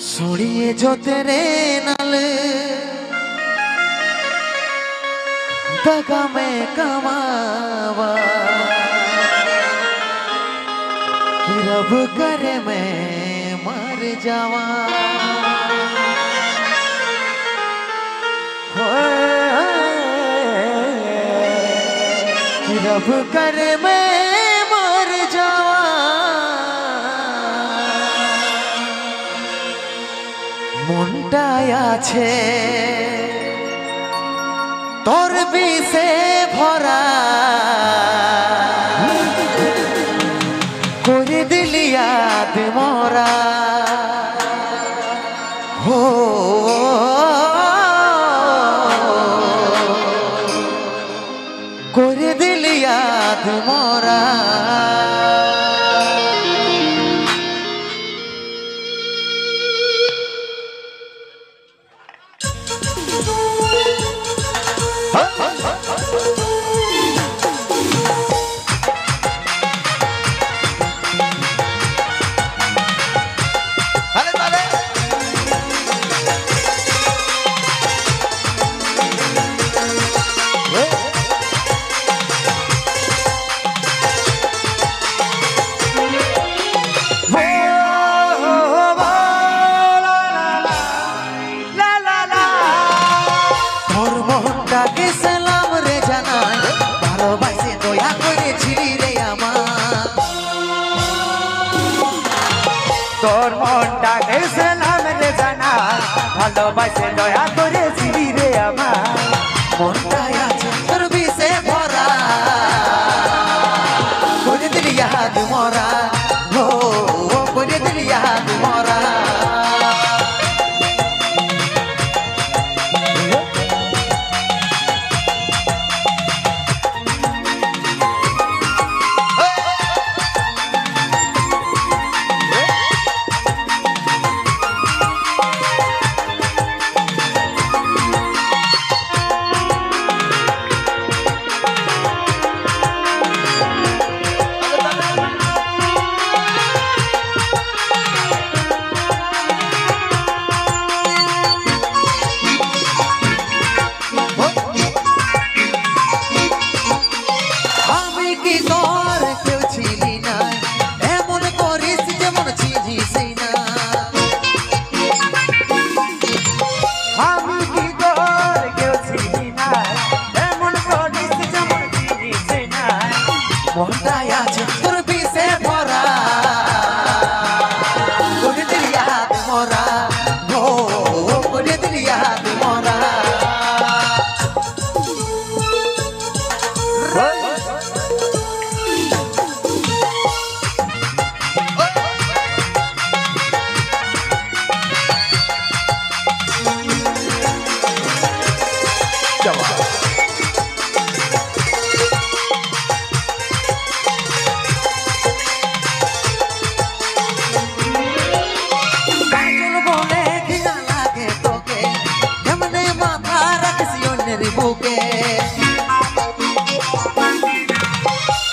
सुनिए जो तेरे नाल दगा में कमावा कि रब करे मैं मर जावा कि रब करे मैं मर जावा मुंडाया छे तोर বিষে ভরা করে দিলি याद मोरा हो করে দিলি याद मोरा তোর মনটাকে সালাম রে জানা ভালোবাসে দয়া করে ছিলি রে আমার মনটাই আছে তোর বিষে ভরা করে দিলি याद मोरा हो করে দিলি याद मोरा मोहताया चंद्र भी से भरा कोई दिल याद मोरा हो कोई दिल याद मोरा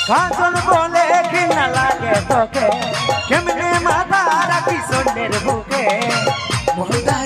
काजल बोले कि न लागे तोके केमने माता राखी सोनेर बुके मोहदा